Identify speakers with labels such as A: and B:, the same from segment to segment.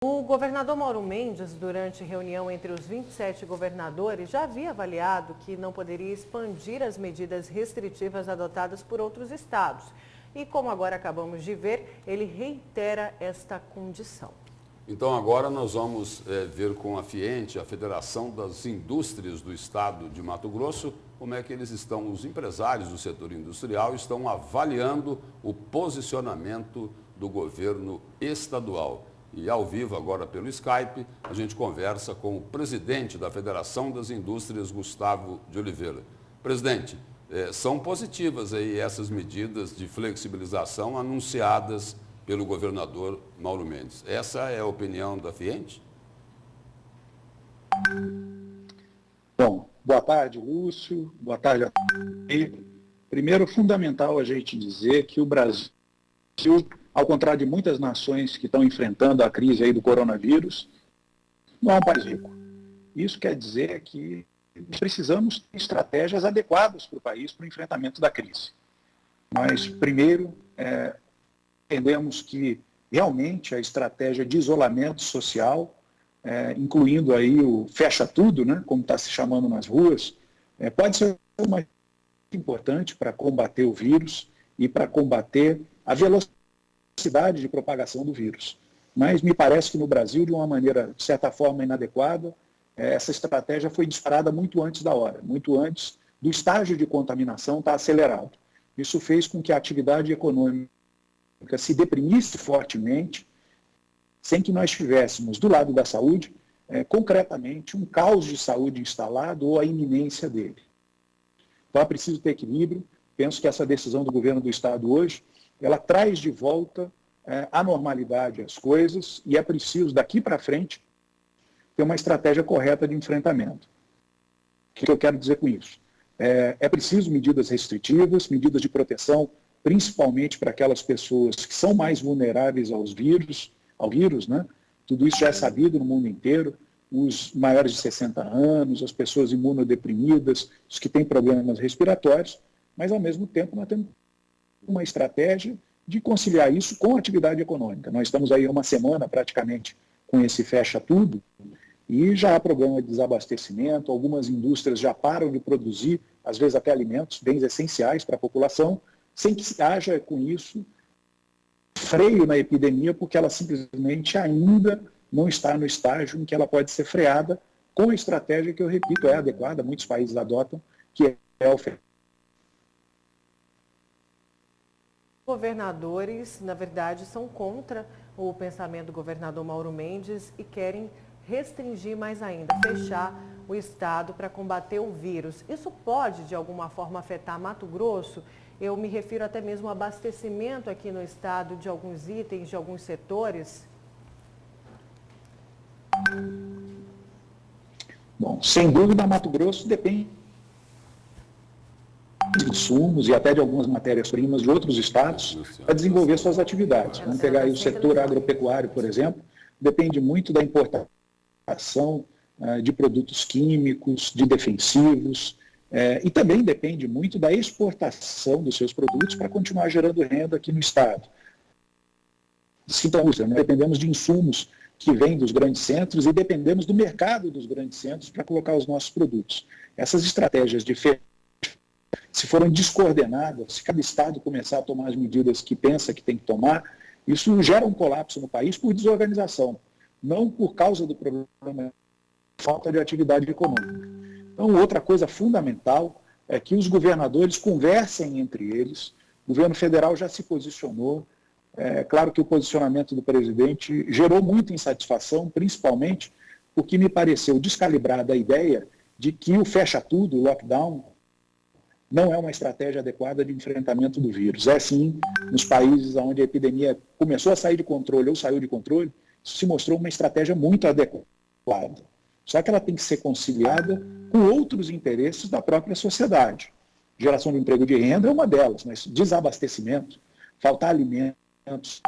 A: O governador Mauro Mendes, durante reunião entre os 27 governadores, já havia avaliado que não poderia expandir as medidas restritivas adotadas por outros estados. E como agora acabamos de ver, ele reitera esta condição.
B: Então agora nós vamos ver com a FIENTE, a Federação das Indústrias do Estado de Mato Grosso, como é que eles estão, os empresários do setor industrial estão avaliando o posicionamento do governo estadual. E ao vivo agora pelo Skype, a gente conversa com o presidente da Federação das Indústrias, Gustavo de Oliveira. Presidente, são positivas aí essas medidas de flexibilização anunciadas pelo governador Mauro Mendes. Essa é a opinião da FIENTE?
C: Bom, boa tarde, Lúcio. Boa tarde a todos. Primeiro, fundamental a gente dizer que o Brasil, ao contrário de muitas nações que estão enfrentando a crise aí do coronavírus, não é um país rico. Isso quer dizer que precisamos ter estratégias adequadas para o país para o enfrentamento da crise. Nós, primeiro, entendemos que realmente a estratégia de isolamento social, incluindo aí o fecha tudo, né, como está se chamando nas ruas, pode ser uma importante para combater o vírus e para combater a velocidade de propagação do vírus. Mas me parece que no Brasil, de uma maneira, de certa forma, inadequada, essa estratégia foi disparada muito antes da hora, muito antes do estágio de contaminação estar acelerado. Isso fez com que a atividade econômica se deprimisse fortemente, sem que nós tivéssemos, do lado da saúde, concretamente, um caos de saúde instalado ou a iminência dele. Então é preciso ter equilíbrio. Penso que essa decisão do governo do Estado hoje, ela traz de volta a normalidade às coisas e é preciso, daqui para frente, ter uma estratégia correta de enfrentamento. O que eu quero dizer com isso? É preciso medidas restritivas, medidas de proteção, principalmente para aquelas pessoas que são mais vulneráveis ao vírus, né? Tudo isso já é sabido no mundo inteiro, os maiores de 60 anos, as pessoas imunodeprimidas, os que têm problemas respiratórios, mas, ao mesmo tempo, nós temos uma estratégia de conciliar isso com a atividade econômica. Nós estamos aí uma semana, praticamente, com esse fecha tudo, e já há problema de desabastecimento, algumas indústrias já param de produzir, às vezes até alimentos, bens essenciais para a população, sem que haja com isso freio na epidemia, porque ela simplesmente ainda não está no estágio em que ela pode ser freada com a estratégia que, eu repito, é adequada, muitos países adotam, que é o fecha.
A: Governadores, na verdade, são contra o pensamento do governador Mauro Mendes e querem restringir mais ainda, fechar o estado para combater o vírus. Isso pode, de alguma forma, afetar Mato Grosso? Eu me refiro até mesmo ao abastecimento aqui no estado de alguns itens, de alguns setores.
C: Bom, sem dúvida, Mato Grosso depende de insumos e até de algumas matérias-primas de outros estados para desenvolver suas atividades. Vamos pegar aí o setor agropecuário, por exemplo, depende muito da importação de produtos químicos, de defensivos, e também depende muito da exportação dos seus produtos para continuar gerando renda aqui no estado. Então, nós dependemos de insumos que vêm dos grandes centros e dependemos do mercado dos grandes centros para colocar os nossos produtos. Essas estratégias de se forem descoordenadas, se cada estado começar a tomar as medidas que pensa que tem que tomar, isso gera um colapso no país por desorganização, não por causa do problema de falta de atividade econômica. Então, outra coisa fundamental é que os governadores conversem entre eles. O governo federal já se posicionou. É claro que o posicionamento do presidente gerou muita insatisfação, principalmente porque me pareceu descalibrada a ideia de que o fecha tudo, o lockdown, não é uma estratégia adequada de enfrentamento do vírus. É sim, nos países onde a epidemia começou a sair de controle ou saiu de controle, isso se mostrou uma estratégia muito adequada. Só que ela tem que ser conciliada com outros interesses da própria sociedade. Geração de emprego e de renda é uma delas, mas desabastecimento, faltar alimentos,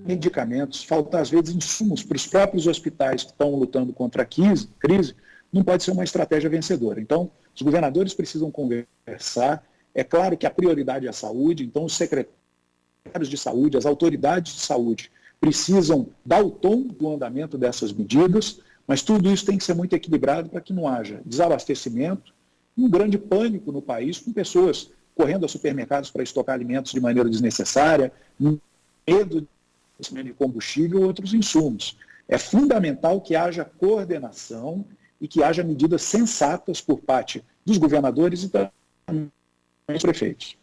C: medicamentos, faltar às vezes insumos para os próprios hospitais que estão lutando contra a crise, não pode ser uma estratégia vencedora. Então, os governadores precisam conversar. É claro que a prioridade é a saúde, então os secretários de saúde, as autoridades de saúde precisam dar o tom do andamento dessas medidas, mas tudo isso tem que ser muito equilibrado para que não haja desabastecimento e um grande pânico no país, com pessoas correndo aos supermercados para estocar alimentos de maneira desnecessária, medo de combustível ou outros insumos. É fundamental que haja coordenação e que haja medidas sensatas por parte dos governadores e também dos prefeitos.